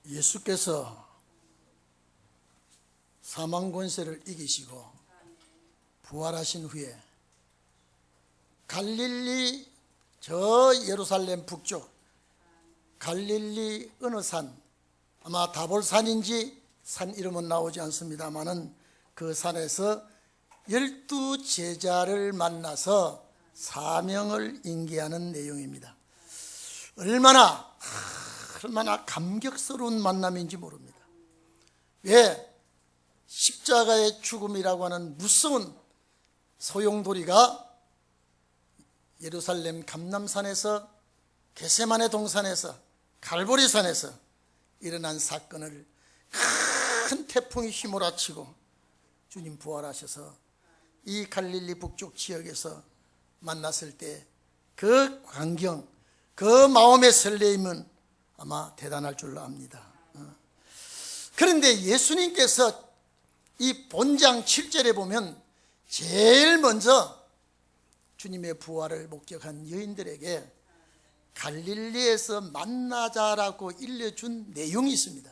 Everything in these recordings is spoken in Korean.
예수께서 사망 권세를 이기시고 부활하신 후에 갈릴리 저 예루살렘 북쪽 갈릴리 어느 산, 아마 다볼산인지 산 이름은 나오지 않습니다마는 그 산에서 12 제자를 만나서 사명을 인계하는 내용입니다. 얼마나 감격스러운 만남인지 모릅니다. 왜? 십자가의 죽음이라고 하는 무서운 소용돌이가 예루살렘 감람산에서, 겟세마네 동산에서, 갈보리산에서 일어난 사건을 큰 태풍이 휘몰아치고 주님 부활하셔서 이 갈릴리 북쪽 지역에서 만났을 때 그 광경, 그 마음의 설레임은 아마 대단할 줄로 압니다. 그런데 예수님께서 이 본장 7절에 보면 제일 먼저 주님의 부활을 목격한 여인들에게 갈릴리에서 만나자라고 일러준 내용이 있습니다.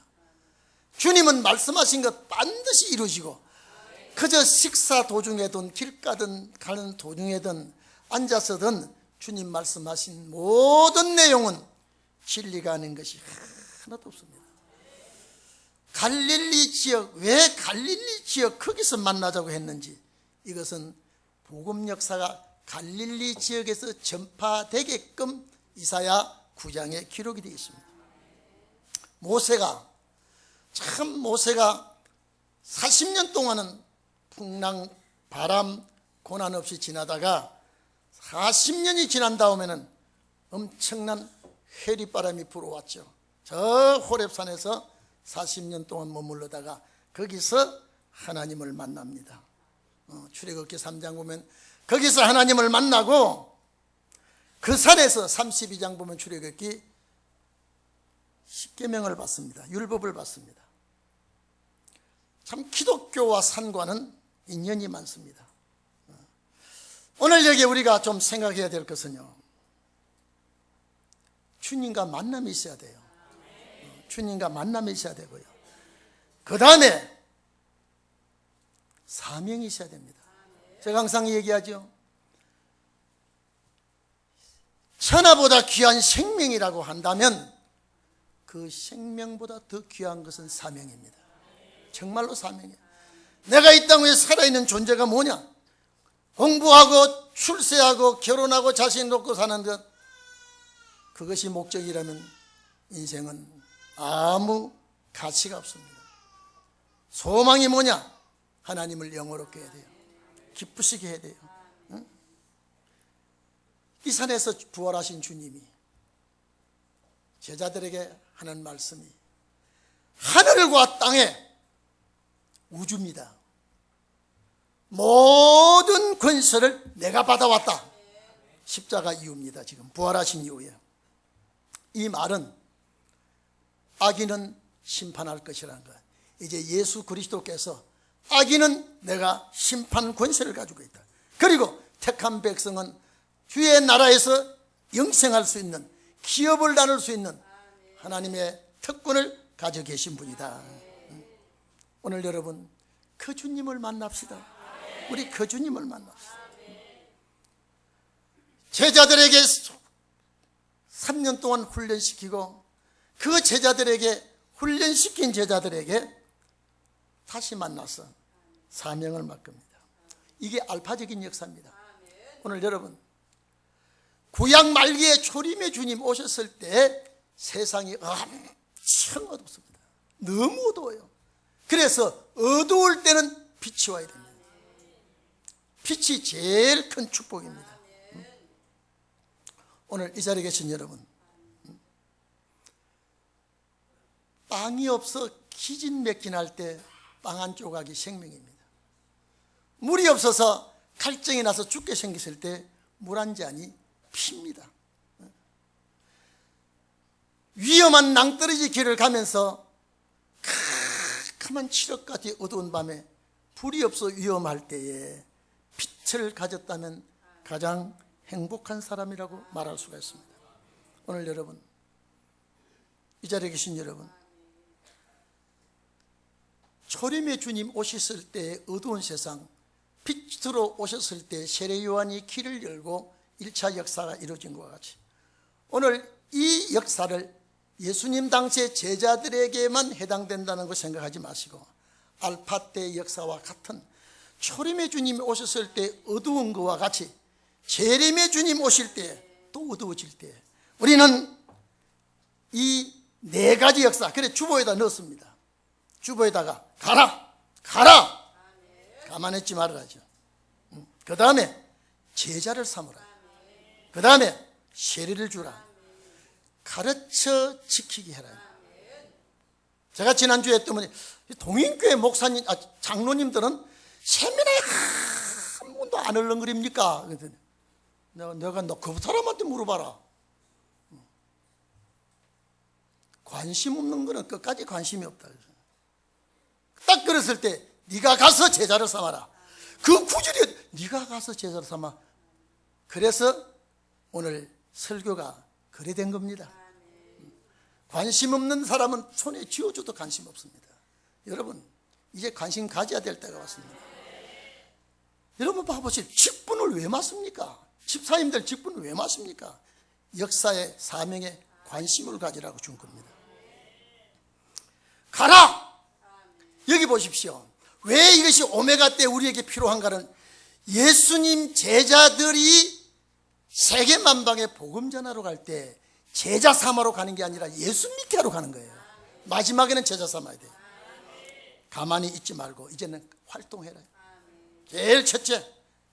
주님은 말씀하신 것 반드시 이루시고, 그저 식사 도중에든 길 가는 도중에든 앉아서든 주님 말씀하신 모든 내용은 진리가 아닌 것이 하나도 없습니다. 갈릴리 지역, 왜 갈릴리 지역 거기서 만나자고 했는지, 이것은 복음 역사가 갈릴리 지역에서 전파되게끔 이사야 9장에 기록이 되어 있습니다. 모세가 40년 동안은 풍랑, 바람, 고난 없이 지나다가 40년이 지난 다음에는 엄청난 회리바람이 불어왔죠. 저 호렙산에서 40년 동안 머물러다가 거기서 하나님을 만납니다. 출애굽기 3장 보면 거기서 하나님을 만나고, 그 산에서 32장 보면 출애굽기 십계명을 받습니다. 율법을 받습니다. 참 기독교와 산과는 인연이 많습니다. 오늘 여기 우리가 좀 생각해야 될 것은요, 주님과 만남이 있어야 돼요. 주님과 만남이 있어야 되고요, 그 다음에 사명이 있어야 됩니다. 제가 항상 얘기하죠. 천하보다 귀한 생명이라고 한다면 그 생명보다 더 귀한 것은 사명입니다. 정말로 사명이에요. 내가 이 땅 위에 살아있는 존재가 뭐냐? 공부하고 출세하고 결혼하고 자신 놓고 사는 것, 그것이 목적이라면 인생은 아무 가치가 없습니다. 소망이 뭐냐? 하나님을 영화롭게 해야 돼요. 기쁘시게 해야 돼요. 응? 이 산에서 부활하신 주님이 제자들에게 하는 말씀이 하늘과 땅의 우주입니다. 모든 권세를 내가 받아왔다. 십자가 이후입니다. 지금 부활하신 이후에. 이 말은 악인은 심판할 것이라는 것. 이제 예수 그리스도께서 악인은 내가 심판 권세를 가지고 있다. 그리고 택한 백성은 주의 나라에서 영생할 수 있는, 기업을 나눌 수 있는 하나님의 특권을 가지고 계신 분이다. 오늘 여러분 그 주님을 만납시다. 우리 그 주님을 만납시다. 제자들에게 3년 동안 훈련시키고, 그 제자들에게 훈련시킨 제자들에게 다시 만나서 사명을 맡깁니다. 이게 알파적인 역사입니다. 오늘 여러분, 구약 말기에 초림의 주님 오셨을 때 세상이 엄청 어둡습니다. 너무 어두워요. 그래서 어두울 때는 빛이 와야 됩니다. 빛이 제일 큰 축복입니다. 오늘 이 자리에 계신 여러분, 빵이 없어 기진맥진할 때 빵 한 조각이 생명입니다. 물이 없어서 갈증이 나서 죽게 생겼을 때 물 한 잔이 피입니다. 위험한 낭떠러지 길을 가면서 캄캄한 칠흑같이 어두운 밤에 불이 없어 위험할 때에 빛을 가졌다면 가장 행복한 사람이라고 말할 수가 있습니다. 오늘 여러분, 이 자리에 계신 여러분, 초림의 주님 오셨을 때 어두운 세상, 빛으로 오셨을 때 세례 요한이 길을 열고 1차 역사가 이루어진 것과 같이 오늘 이 역사를 예수님 당시의 제자들에게만 해당된다는 거 생각하지 마시고 알파 때 역사와 같은 초림의 주님이 오셨을 때 어두운 것과 같이 재림의 주님 오실 때 또 어두워질 때 우리는 이 네 가지 역사, 그래 주보에다 넣었습니다. 주보에다가 가라 가만히 있지 말아라죠. 그 다음에 제자를 삼으라. 그 다음에 세례를 주라. 가르쳐 지키게 해라. 제가 지난주에 했더니 동인교회 목사님, 장로님들은 세미나에 한 번도 안 얼렁거립니까? 그랬더니 내가 너 그 사람한테 물어봐라. 관심 없는 거는 끝까지 관심이 없다. 딱 그랬을 때 네가 가서 제자를 삼아라. 그 구절이 네가 가서 제자를 삼아. 그래서 오늘 설교가 그래 된 겁니다. 관심 없는 사람은 손에 쥐어줘도 관심 없습니다. 여러분 이제 관심 가져야 될 때가 왔습니다. 여러분 봐보세요. 직분을 왜 맡습니까? 집사님들 직분을 왜 맡습니까? 역사의 사명에 관심을 가지라고 준 겁니다. 가라! 여기 보십시오. 왜 이것이 오메가 때 우리에게 필요한가는 예수님 제자들이 세계 만방에 복음 전하러 갈 때 제자 삼아로 가는 게 아니라 예수 믿게 하러 가는 거예요. 마지막에는 제자 삼아야 돼요. 가만히 있지 말고 이제는 활동해라. 제일 첫째,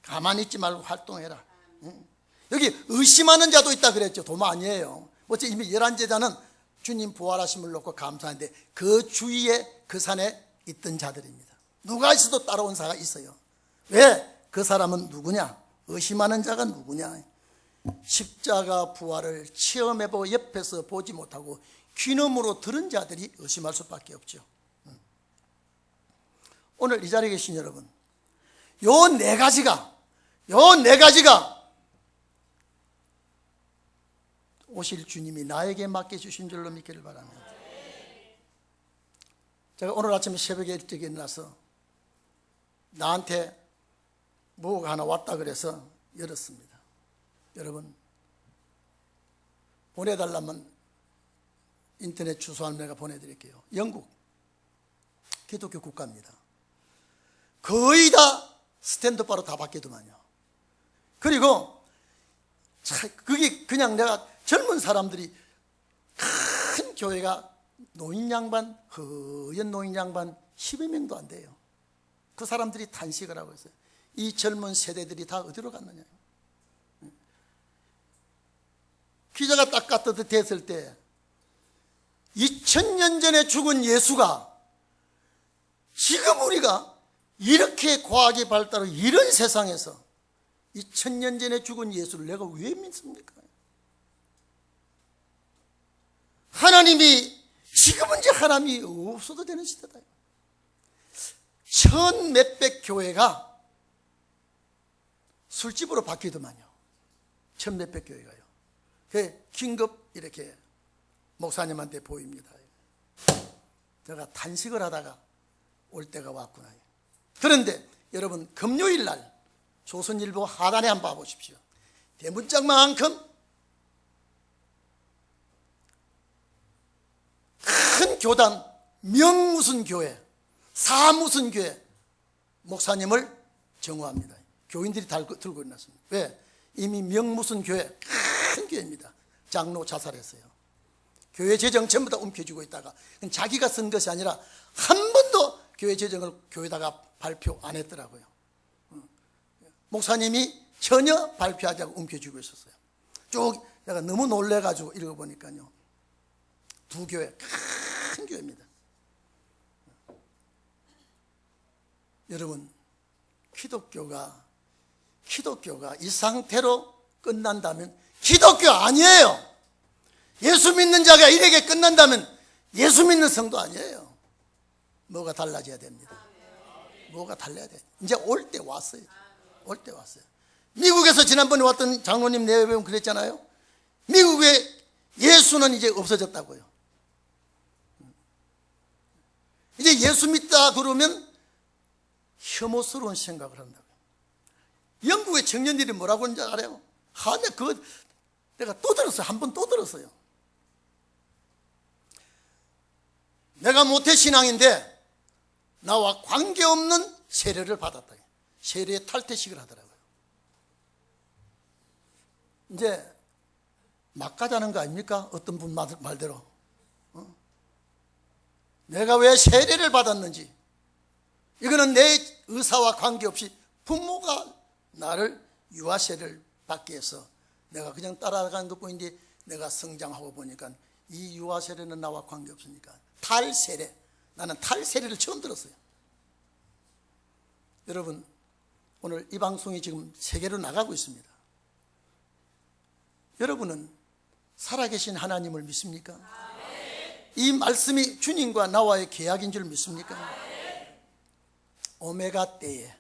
가만히 있지 말고 활동해라. 여기 의심하는 자도 있다 그랬죠. 도마 아니에요. 어째 이미 11제자는 주님 부활하심을 놓고 감사하는데 그 주위에 그 산에 있던 자들입니다. 누가 있어도 따라온 자가 있어요. 왜? 그 사람은 누구냐? 의심하는 자가 누구냐? 십자가 부활을 체험해보고 옆에서 보지 못하고 귀념으로 들은 자들이 의심할 수밖에 없죠. 오늘 이 자리에 계신 여러분, 요 네 가지가 오실 주님이 나에게 맡겨주신 줄로 믿기를 바랍니다. 제가 오늘 아침에 새벽에 일찍 일어나서 나한테 뭐가 하나 왔다 그래서 열었습니다. 여러분 보내달라면 인터넷 주소는 내가 보내드릴게요. 영국 기독교 국가입니다. 거의 다 스탠드바로 다 바뀌더만요. 그리고 그게 그냥 내가 젊은 사람들이 큰 교회가 노인 양반, 허연 노인 양반 10여 명도 안 돼요. 그 사람들이 탄식을 하고 있어요. 이 젊은 세대들이 다 어디로 갔느냐. 기자가 딱 갖다 댔을 때 2000년 전에 죽은 예수가 지금 우리가 이렇게 과학이 발달하고 이런 세상에서 2000년 전에 죽은 예수를 내가 왜 믿습니까? 하나님이 지금은 이제 하나님이 없어도 되는 시대다. 1000몇백 교회가 술집으로 바뀌더만요. 1000몇백 교회가요. 그 긴급 이렇게 목사님한테 보입니다. 제가 탄식을 하다가 올 때가 왔구나. 그런데 여러분 금요일 날 조선일보 하단에 한번 봐보십시오. 대문짝만큼 큰 교단, 명 무슨 교회, 사 무슨 교회 목사님을 정오합니다. 교인들이 들고 일어났습니다. 왜? 이미 명 무슨 교회, 큰 교회입니다. 장로 자살했어요. 교회 재정 전부 다 움켜쥐고 있다가 자기가 쓴 것이 아니라 한 번도 교회 재정을 교회다가 발표 안 했더라고요. 목사님이 전혀 발표하지 않고 움켜쥐고 있었어요. 쭉 내가 너무 놀래가지고 읽어보니까요. 두 교회, 큰 교회입니다. 여러분, 기독교가 이 상태로 끝난다면 기독교 아니에요. 예수 믿는 자가 이렇게 끝난다면 예수 믿는 성도 아니에요. 뭐가 달라져야 됩니다. 뭐가 달라야 돼. 이제 올 때 왔어요. 올 때 왔어요. 미국에서 지난번에 왔던 장로님 내외배움 그랬잖아요. 미국에 예수는 이제 없어졌다고요. 이제 이렇게 예수 믿다 그러면 혐오스러운 생각을 한다고요. 영국의 청년들이 뭐라고 하는지 알아요? 내가 또 들었어요. 한 번 또 들었어요. 내가 모태신앙인데 나와 관계없는 세례를 받았다. 세례 탈퇴식을 하더라고요. 이제 막 가자는 거 아닙니까? 어떤 분 말대로. 내가 왜 세례를 받았는지, 이거는 내 의사와 관계없이 부모가 나를 유아세례를 받게 해서 내가 그냥 따라가는 것 뿐인데, 내가 성장하고 보니까 이 유아세례는 나와 관계없으니까 탈세례, 나는 탈세례를 처음 들었어요. 여러분, 오늘 이 방송이 지금 세계로 나가고 있습니다. 여러분은 살아계신 하나님을 믿습니까? 이 말씀이 주님과 나와의 계약인 줄 믿습니까? 오메가 때에,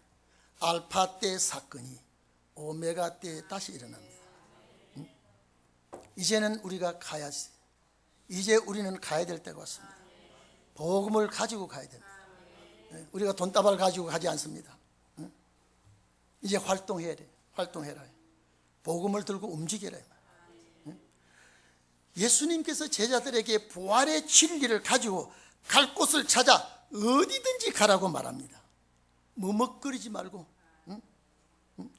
알파 때 사건이 오메가 때에 다시 일어납니다. 이제는 우리가 가야지. 이제 우리는 가야 될 때가 왔습니다. 복음을 가지고 가야 됩니다. 우리가 돈다발 가지고 가지 않습니다. 이제 활동해야 돼. 활동해라. 복음을 들고 움직여라. 예수님께서 제자들에게 부활의 진리를 가지고 갈 곳을 찾아 어디든지 가라고 말합니다. 머뭇거리지 말고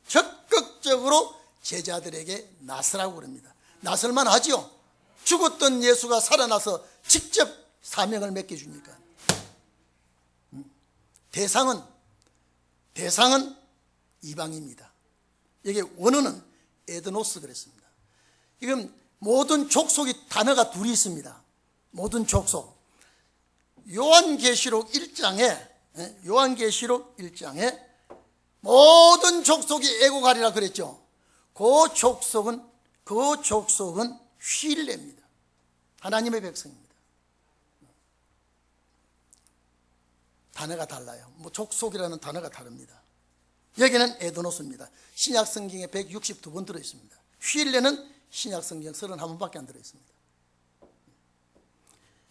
적극적으로 제자들에게 나서라고 그럽니다. 나설만 하지요. 죽었던 예수가 살아나서 직접 사명을 맡겨주니까. 대상은 이방입니다. 여기 원어는 에드노스 그랬습니다. 이건 모든 족속이 단어가 둘이 있습니다. 모든 족속. 요한계시록 1장에 모든 족속이 애곡하리라 그랬죠. 그 족속은 휠레입니다. 하나님의 백성입니다. 단어가 달라요. 족속이라는 단어가 다릅니다. 여기는 에도노스입니다. 신약 성경에 162번 들어있습니다. 휠레는 신약 성경 31번밖에 안 들어있습니다.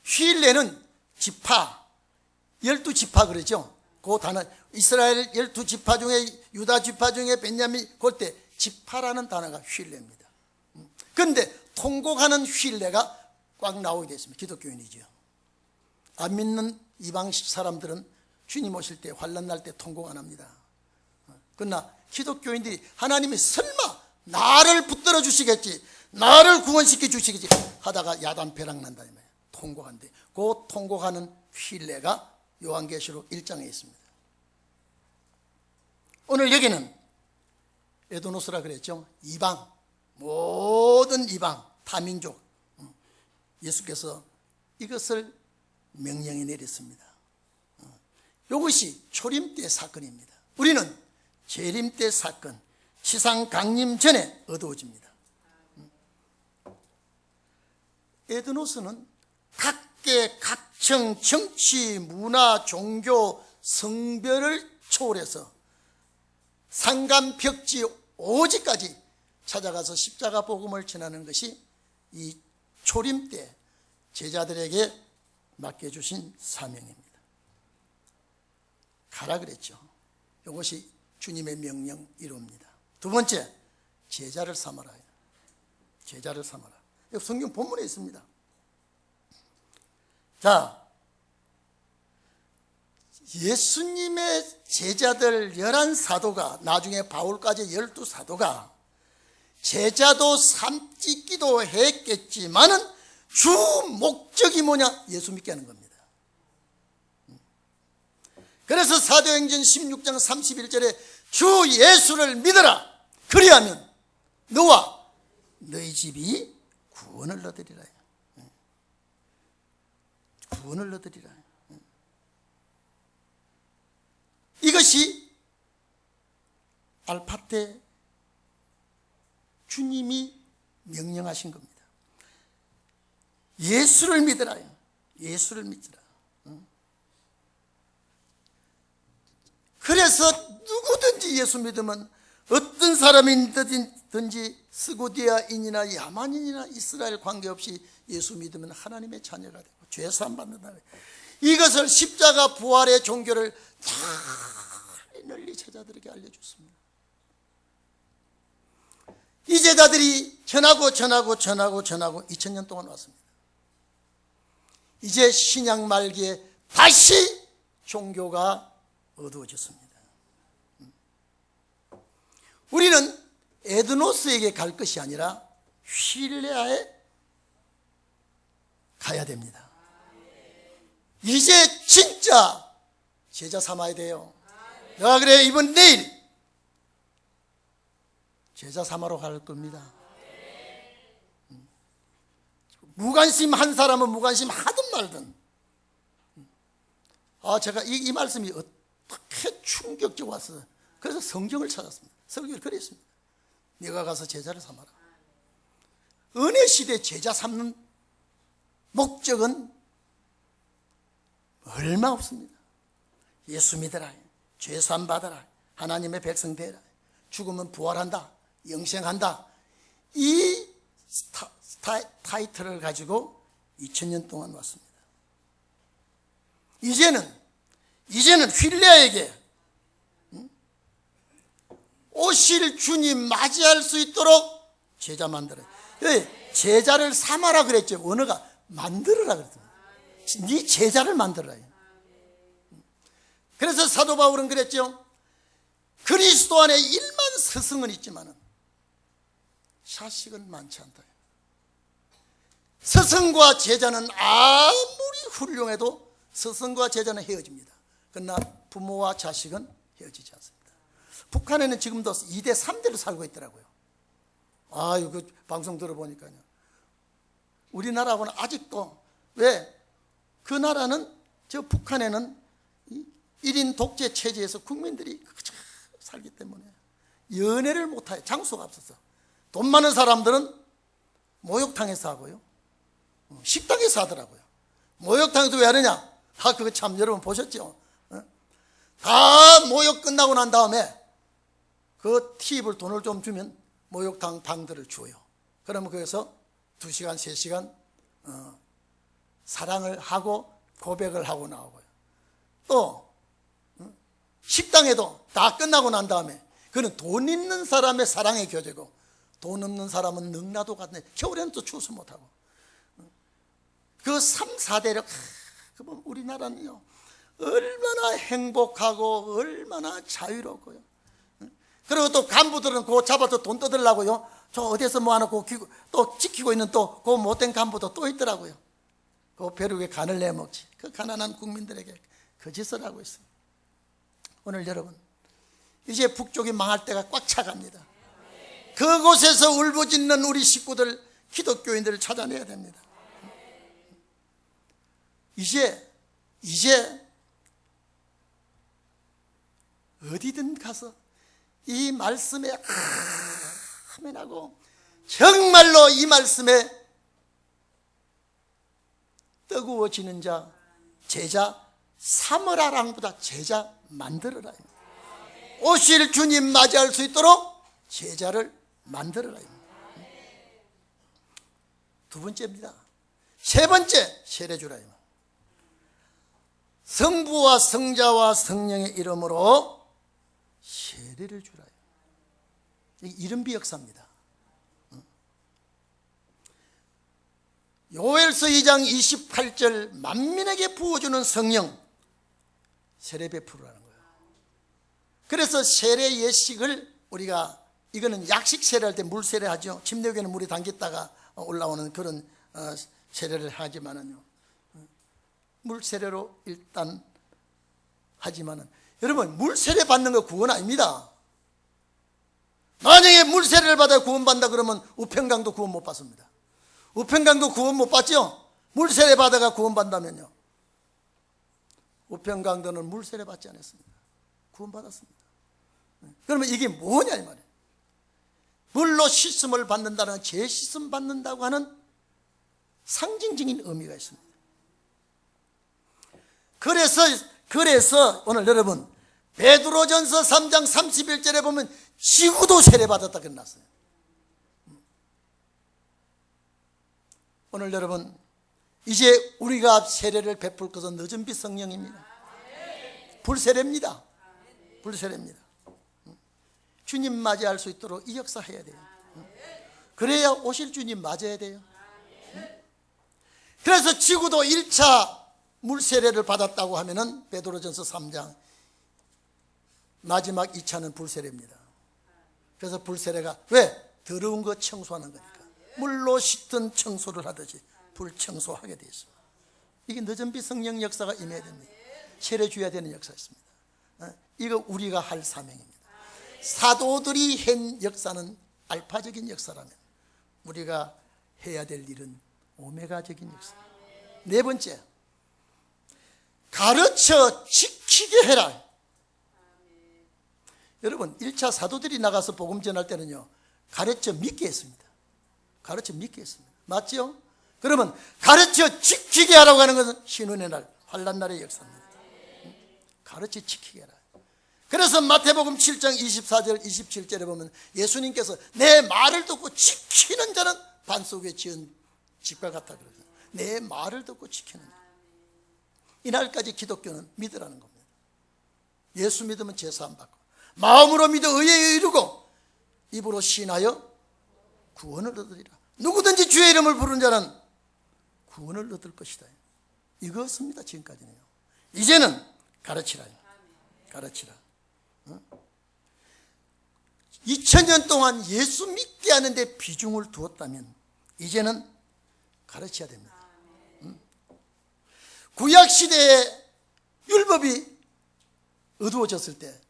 휠레는 지파, 12지파 그러죠. 그 단어, 이스라엘 12지파 중에, 유다 지파 중에 베냐민, 그때 지파라는 단어가 휠레입니다. 그런데 통곡하는 휠레가 꽉 나오게 됐습니다. 기독교인이죠. 안 믿는 이방 사람들은 주님 오실 때, 환난 날 때 통곡 안 합니다. 그러나 기독교인들이 하나님이 설마 나를 붙들어 주시겠지, 나를 구원시켜 주시겠지 하다가 야단벼락 난다 이 말이에요. 통곡한데, 그 통곡하는 휠레가 요한계시록 1장에 있습니다. 오늘 여기는 에도노스라 그랬죠. 이방, 모든 이방, 타민족. 예수께서 이것을 명령해 내렸습니다. 이것이 초림 때 사건입니다. 우리는 재림 때 사건, 지상 강림 전에 어두워집니다. 에드노스는 각계, 각청, 정치, 문화, 종교, 성별을 초월해서 상간, 벽지, 오지까지 찾아가서 십자가 복음을 전하는 것이 이 초림 때 제자들에게 맡겨주신 사명입니다. 가라 그랬죠. 이것이 주님의 명령 1호입니다. 두 번째, 제자를 삼아라. 제자를 삼아라. 여기 성경 본문에 있습니다. 자, 예수님의 제자들 11사도가, 나중에 바울까지 12사도가 제자도 삼짓기도 했겠지만은 주 목적이 뭐냐? 예수 믿게 하는 겁니다. 그래서 사도행전 16장 31절에 주 예수를 믿어라. 그리하면 너와 너희 집이 구원을 얻으리라. 구원을 얻으리라. 이것이 알파 때 주님이 명령하신 겁니다. 예수를 믿으라. 예수를 믿으라. 그래서 누구든지 예수 믿으면 어떤 사람이든지 스고디아인이나 야만인이나 이스라엘 관계없이 예수 믿으면 하나님의 자녀가 되고 죄 사함 받는다. 이것을 십자가 부활의 종교를 널리 제자들에게 알려줬습니다. 이 제자들이 전하고 2000년 동안 왔습니다. 이제 신약 말기에 다시 종교가 어두워졌습니다. 우리는 에드노스에게 갈 것이 아니라 휠레아에 가야 됩니다. 이제 진짜 제자 삼아야 돼요. 내가 그래 이번 내일 제자 삼아로 갈 겁니다. 무관심 한 사람은 무관심 하든 말든. 제가 이 말씀이 어떻게 충격적 왔어요. 그래서 성경을 찾았습니다. 설교를 그랬습니다. 네가 가서 제자를 삼아라. 은혜 시대 제자 삼는 목적은 얼마 없습니다. 예수 믿어라, 죄사함 받아라, 하나님의 백성 되라, 죽으면 부활한다, 영생한다. 이 타이틀을 가지고 2000년 동안 왔습니다. 이제는 휠레아에게 오실 주님 맞이할 수 있도록 제자 만들어요. 제자를 삼아라 그랬죠. 언어가 만들어라 그랬죠. 네 제자를 만들어라. 그래서 사도 바울은 그랬죠. 그리스도 안에 일만 스승은 있지만 샤식은 많지 않다. 스승과 제자는 아무리 훌륭해도 스승과 제자는 헤어집니다. 그러나 부모와 자식은 헤어지지 않습니다. 북한에는 지금도 2대 3대로 살고 있더라고요. 그 방송 들어보니까요. 우리나라하고는 아직도, 왜? 그 나라는, 북한에는 1인 독재 체제에서 국민들이 살기 때문에 연애를 못해요. 장소가 없어서. 돈 많은 사람들은 목욕탕에서 하고요, 식당에서 하더라고요. 목욕탕에서 왜 하느냐? 그거 참 여러분 보셨죠? 다 목욕 끝나고 난 다음에 그 팁을 돈을 좀 주면 목욕탕 방들을 줘요. 그러면 거기서 2시간 3시간 사랑을 하고 고백을 하고 나오고요. 또 식당에도 다 끝나고 난 다음에 그는 돈 있는 사람의 사랑의 교제고, 돈 없는 사람은 능라도 같네. 겨울에는 또 추워서 못하고. 그 3, 4대력 우리나라는요 얼마나 행복하고 얼마나 자유롭고요. 그리고 또 간부들은 그거 잡아서 돈 뜯으려고요, 저 어디서 뭐하나 또 지키고 있는 또 그 못된 간부도 또 있더라고요. 그 벼룩에 간을 내먹지. 그 가난한 국민들에게 그 짓을 하고 있습니다. 오늘 여러분, 이제 북쪽이 망할 때가 꽉 차갑니다. 그곳에서 울부짖는 우리 식구들, 기독교인들을 찾아내야 됩니다. 이제 어디든 가서 이 말씀에 아멘하고 정말로 이 말씀에 뜨거워지는 자, 제자 삼으라랑보다 제자 만들어라. 오실 주님 맞이할 수 있도록 제자를 만들어라. 두 번째입니다. 세 번째, 세례주라. 성부와 성자와 성령의 이름으로 세례를 주라. 이른비 역사입니다. 요엘서 2장 28절 만민에게 부어주는 성령, 세례 베풀으라는 거예요. 그래서 세례 예식을 우리가, 이거는 약식 세례할 때 물 세례하죠. 침례교회는 물에 담겼다가 올라오는 그런 세례를 하지만은요, 물 세례로 일단 하지만은, 여러분, 물 세례 받는 거 구원 아닙니다. 만약에 물 세례를 받아 구원받는다 그러면 우평강도 구원 못 받습니다. 우평강도 구원 못 받죠? 물 세례 받아가 구원받는다면요. 우평강도는 물 세례 받지 않았습니다. 구원 받았습니다. 그러면 이게 뭐냐 이 말이에요. 물로 씻음을 받는다는, 죄 씻음 받는다고 하는 상징적인 의미가 있습니다. 그래서 오늘 여러분, 베드로전서 3장 31절에 보면 지구도 세례받았다 그랬어요. 오늘 여러분, 이제 우리가 세례를 베풀 것은 늦은 빛 성령입니다. 불세례입니다. 불세례입니다. 주님 맞이할 수 있도록 이 역사 해야 돼요. 그래야 오실 주님 맞아야 돼요. 그래서 지구도 1차 물세례를 받았다고 하면은 베드로전서 3장 마지막 2차는 불세례입니다. 그래서 불세례가 왜? 더러운 거 청소하는 거니까. 물로 씻든 청소를 하듯이 불청소하게 되어 있습니다. 이게 늦은 빛 성령 역사가 임해야 됩니다. 세례 줘야 되는 역사였습니다. 이거 우리가 할 사명입니다. 사도들이 한 역사는 알파적인 역사라면 우리가 해야 될 일은 오메가적인 역사. 네 번째, 가르쳐 지키게 해라. 여러분 1차 사도들이 나가서 복음 전할 때는요 가르쳐 믿게 했습니다. 가르쳐 믿게 했습니다. 맞죠? 그러면 가르쳐 지키게 하라고 하는 것은 신혼의 날, 환난 날의 역사입니다. 가르쳐 지키게 하라. 그래서 마태복음 7장 24절 27절에 보면 예수님께서 내 말을 듣고 지키는 자는 반석에 지은 집과 같다 그러죠. 내 말을 듣고 지키는 자. 이날까지 기독교는 믿으라는 겁니다. 예수 믿으면 제사함 받고 마음으로 믿어 의에 이르고 입으로 신하여 구원을 얻으리라. 누구든지 주의 이름을 부르는 자는 구원을 얻을 것이다. 이것입니다. 지금까지는요. 이제는 가르치라. 가르치라. 2000년 동안 예수 믿게 하는데 비중을 두었다면 이제는 가르쳐야 됩니다. 구약시대에 율법이 어두워졌을 때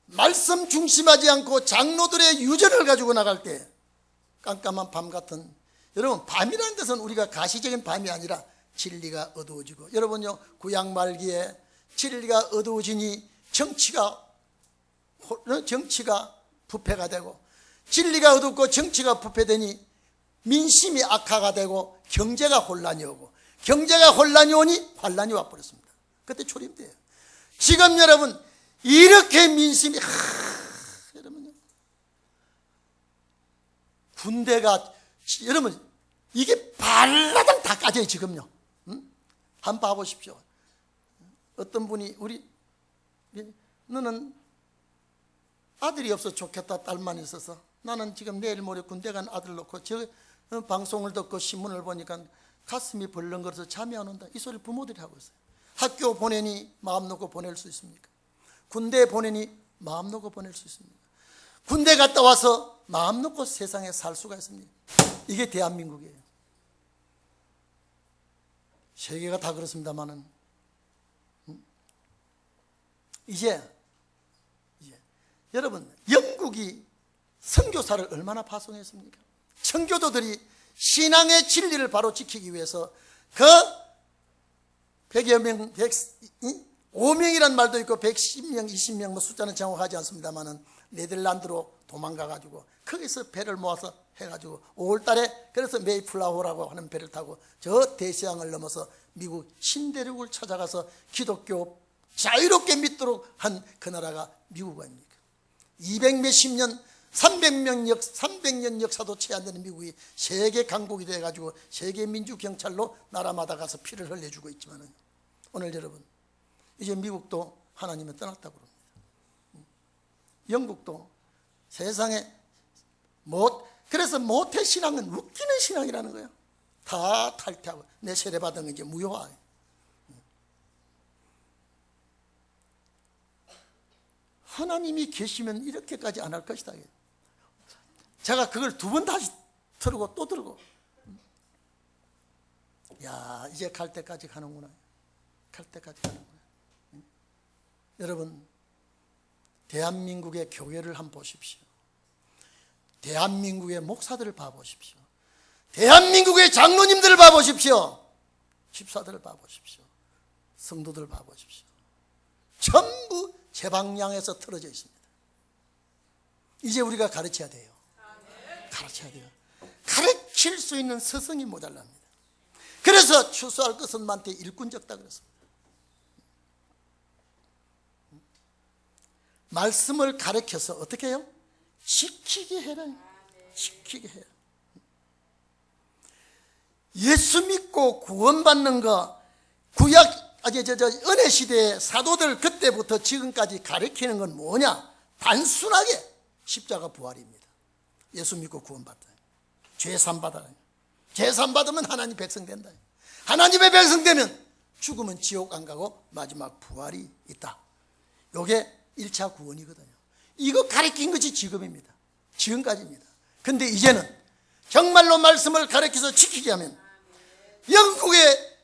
말씀 중심하지 않고 장로들의 유전을 가지고 나갈 때 깜깜한 밤 같은, 여러분 밤이라는 것은 우리가 가시적인 밤이 아니라 진리가 어두워지고, 여러분요 구약 말기에 진리가 어두워지니 정치가 부패가 되고, 진리가 어둡고 정치가 부패되니 민심이 악화가 되고 경제가 혼란이 오고, 경제가 혼란이 오니 환란이 와버렸습니다. 그때 초림돼요. 지금 여러분 이렇게 민심이 여러분요 군대가 여러분 이게 발라당 다 까져요 지금요. 한번 봐보십시오. 어떤 분이 너는 아들이 없어 좋겠다, 딸만 있어서. 나는 지금 내일 모레 군대 간 아들 놓고 저 방송을 듣고 신문을 보니까 가슴이 벌렁거려서 잠이 안 온다. 이 소리 부모들이 하고 있어요. 학교 보내니 마음 놓고 보낼 수 있습니까? 군대 보내니 마음 놓고 보낼 수 있습니까? 군대 갔다 와서 마음 놓고 세상에 살 수가 있습니까? 이게 대한민국이에요. 세계가 다 그렇습니다만은 이제 여러분 영국이 선교사를 얼마나 파송했습니까? 청교도들이 신앙의 진리를 바로 지키기 위해서 그 100여 명, 5명이란 말도 있고 110명, 20명 뭐 숫자는 정확하지 않습니다만은 네덜란드로 도망가가지고 거기서 배를 모아서 해가지고 5월달에 그래서 메이플라워라고 하는 배를 타고 저 대서양을 넘어서 미국 신대륙을 찾아가서 기독교 자유롭게 믿도록 한 그 나라가 미국 아닙니까? 200몇십 년 300년 역사도 채 안 되는 미국이 세계 강국이 돼가지고 세계 민주경찰로 나라마다 가서 피를 흘려주고 있지만은 오늘 여러분 이제 미국도 하나님을 떠났다고 그럽니다. 영국도 세상에 그래서 모태 신앙은 웃기는 신앙이라는 거예요. 다 탈퇴하고 내 세례 받은 게 이제 무효화. 하나님이 계시면 이렇게까지 안 할 것이다. 제가 그걸 2번 다시 들고 또 들고, 야 이제 갈 때까지 가는구나. 갈 때까지 가는구나. 여러분 대한민국의 교회를 한번 보십시오. 대한민국의 목사들을 봐보십시오. 대한민국의 장로님들을 봐보십시오. 집사들을 봐보십시오. 성도들을 봐보십시오. 전부 제 방향에서 틀어져 있습니다. 이제 우리가 가르쳐야 돼요. 가르쳐야 돼요. 가르칠 수 있는 스승이 모자랍니다. 그래서 추수할 것은 많되 일꾼 적다 그랬습니다. 말씀을 가르쳐서 어떻게 해요? 지키게 해라. 지키게 해라. 예수 믿고 구원받는 거, 구약 은혜 시대의 사도들 그때부터 지금까지 가르치는 건 뭐냐? 단순하게 십자가 부활입니다. 예수 믿고 구원받다. 죄 산받아라. 죄 산받으면 하나님 백성 된다. 하나님의 백성 되면 죽으면 지옥 안 가고 마지막 부활이 있다. 이게 1차 구원이거든요. 이거 가르친 것이 지금입니다. 지금까지입니다. 근데 이제는 정말로 말씀을 가르쳐서 지키게 하면,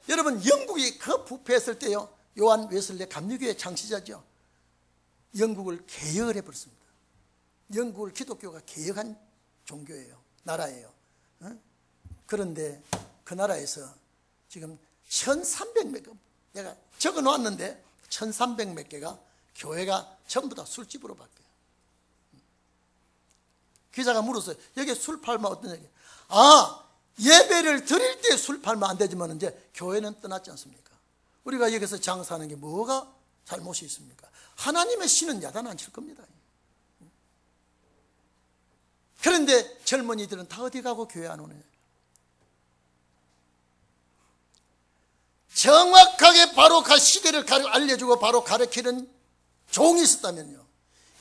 여러분 영국이 그 부패했을 때요, 요한 웨슬레 감리교의 창시자죠. 영국을 개혁을 해버렸습니다. 영국을 기독교가 개혁한 종교예요. 나라예요. 그런데 그 나라에서 지금 1300몇 개, 내가 적어 놓았는데 1300몇 개가 교회가 전부 다 술집으로 바뀌어요. 기자가 물었어요. 여기 술 팔면 어떤 얘기? 예배를 드릴 때 술 팔면 안 되지만 이제 교회는 떠났지 않습니까? 우리가 여기서 장사하는 게 뭐가 잘못이 있습니까? 하나님의 신은 야단 안 칠 겁니다. 그런데 젊은이들은 다 어디 가고 교회 안 오네. 정확하게 바로 그 시대를 알려주고 바로 가르치는 종이 있었다면요,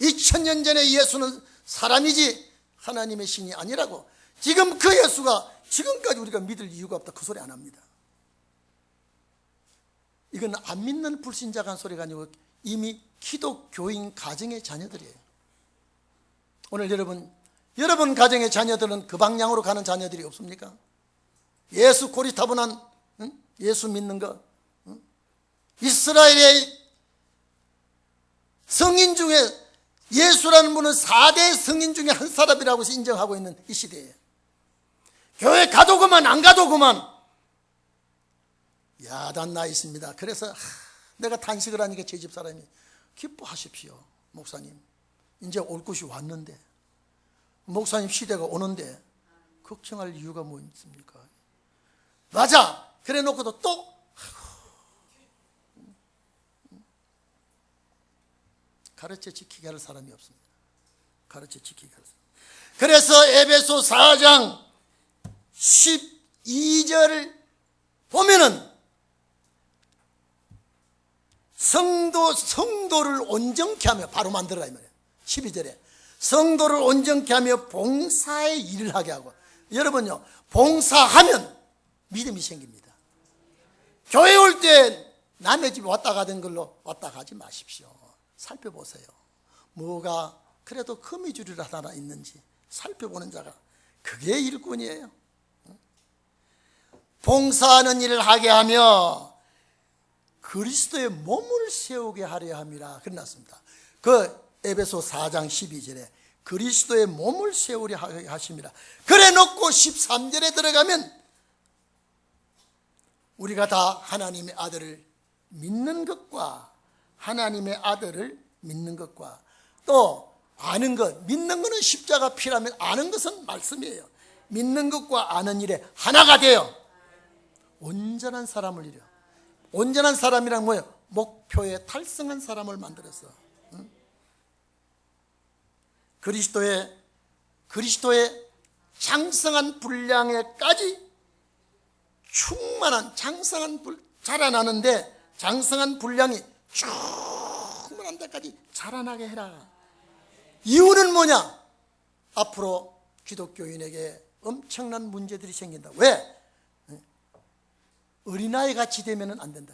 2000년 전에 예수는 사람이지 하나님의 신이 아니라고, 지금 그 예수가 지금까지 우리가 믿을 이유가 없다, 그 소리 안 합니다. 이건 안 믿는 불신자가 한 소리가 아니고 이미 기독교인 가정의 자녀들이에요. 오늘 여러분 가정의 자녀들은 그 방향으로 가는 자녀들이 없습니까? 예수 고리타분한 예수 믿는 거, 이스라엘의 성인 중에 예수라는 분은 4대 성인 중에 한 사람이라고 인정하고 있는 이 시대에 교회 가도 그만 안 가도 그만 야단 나 있습니다. 그래서 내가 단식을 하니까 제 집 사람이 기뻐하십시오. 목사님 이제 올 것이 왔는데, 목사님 시대가 오는데 걱정할 이유가 뭐 있습니까? 맞아. 그래 놓고도 또 가르쳐 지키게 할 사람이 없습니다. 가르쳐 지키게 할 사람. 그래서 에베소 4장 12절을 보면은 성도를 온전케 하며, 바로 만들어라 이 말이에요. 12절에 성도를 온전케 하며 봉사의 일을 하게 하고. 여러분요, 봉사하면 믿음이 생깁니다. 교회 올 때 남의 집 왔다 가던 걸로 왔다 가지 마십시오. 살펴보세요. 뭐가 그래도 거미줄이라도 하나 있는지 살펴보는 자가 그게 일꾼이에요. 봉사하는 일을 하게 하며 그리스도의 몸을 세우게 하려 함이라 그랬습니다. 그 에베소 4장 12절에 그리스도의 몸을 세우려 하심이라 그래 놓고 13절에 들어가면 우리가 다 하나님의 아들을 믿는 것과 하나님의 아들을 믿는 것과 또 아는 것, 믿는 것은 십자가 피라면 아는 것은 말씀이에요. 믿는 것과 아는 일에 하나가 되어 온전한 사람을 이루어. 온전한 사람이란 뭐예요? 목표에 달성한 사람을 만들어서 그리스도의 장성한 분량에까지 충만한 자라나는데 장성한 분량이 충만한 데까지 자라나게 해라. 이유는 뭐냐? 앞으로 기독교인에게 엄청난 문제들이 생긴다. 왜? 어린아이 같이 되면 안 된다.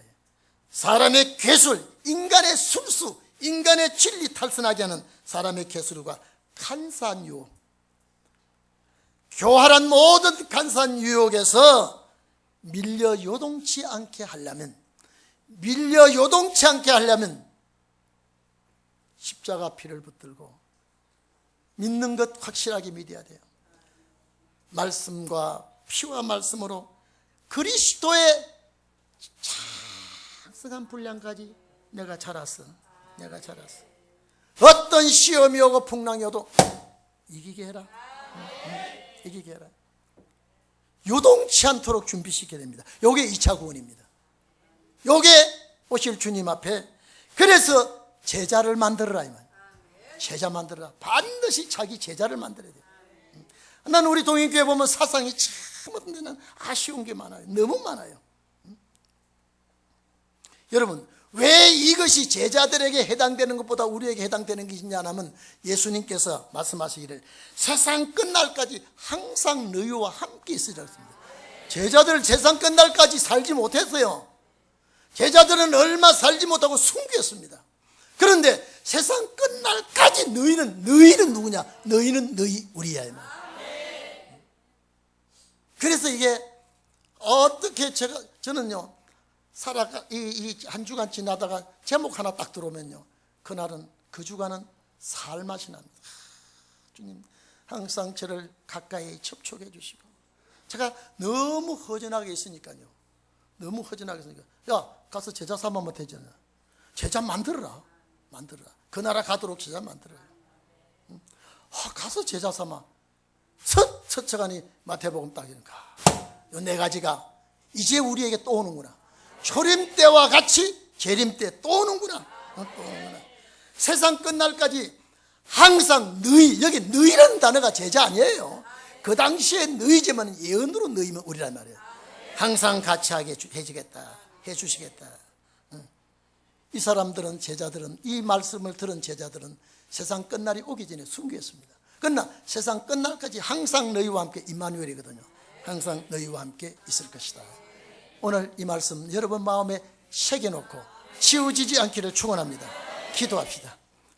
사람의 괴술, 인간의 술수, 인간의 진리 탈선하게 하는 사람의 괴술과 간사한 유혹, 교활한 모든 간사한 유혹에서 밀려 요동치 않게 하려면 십자가 피를 붙들고 믿는 것 확실하게 믿어야 돼요. 말씀과 피와 말씀으로 그리스도의 장성한 분량까지 내가 자랐어. 어떤 시험이 오고 풍랑이 오도 이기게 해라. 이기게 해라. 요동치 않도록 준비시켜야 됩니다. 이게 2차 구원입니다. 이게 오실 주님 앞에, 그래서 제자를 만들어라 이 말. 제자 만들어라. 반드시 자기 제자를 만들어야 돼요. 나는 우리 동인교회 보면 사상이 참 참 어떤 데는 아쉬운 게 많아요. 너무 많아요. 여러분, 왜 이것이 제자들에게 해당되는 것보다 우리에게 해당되는 것이냐 하면 예수님께서 말씀하시기를 세상 끝날까지 항상 너희와 함께 있으리라 했습니다. 제자들 세상 끝날까지 살지 못했어요. 제자들은 얼마 살지 못하고 숨겼습니다. 그런데 세상 끝날까지 너희는 누구냐? 너희는 너희 우리야. 그래서 이게 어떻게 저는요 살아가 이 한 주간 지나다가 제목 하나 딱 들어오면요 그날은 그 주간은 살 맛이 납니다. 주님 항상 저를 가까이 접촉해 주시고 제가 너무 허전하게 있으니까요. 너무 허전하게 있으니까 야 가서 제자 삼으면 되잖아. 제자 만들어라. 그 나라 가도록 제자 만들어요. 가서 제자 삼아. 서쳐가니 마태복음 딱 이러니까 요 네 가지가 이제 우리에게 또 오는구나. 초림 때와 같이 재림 때 또 오는구나. 세상 끝날까지 항상 너희, 여기 너희라는 단어가 제자 아니에요. 그 당시에 너희지만 예언으로 너희면 우리란 말이에요. 항상 같이 하게 해주시겠다. 이 사람들은 제자들은 이 말씀을 들은 제자들은 세상 끝날이 오기 전에 숨겼습니다. 그러나 세상 끝날까지 항상 너희와 함께 임마누엘이거든요. 항상 너희와 함께 있을 것이다. 오늘 이 말씀 여러분 마음에 새겨놓고 지워지지 않기를 축원합니다. 기도합시다.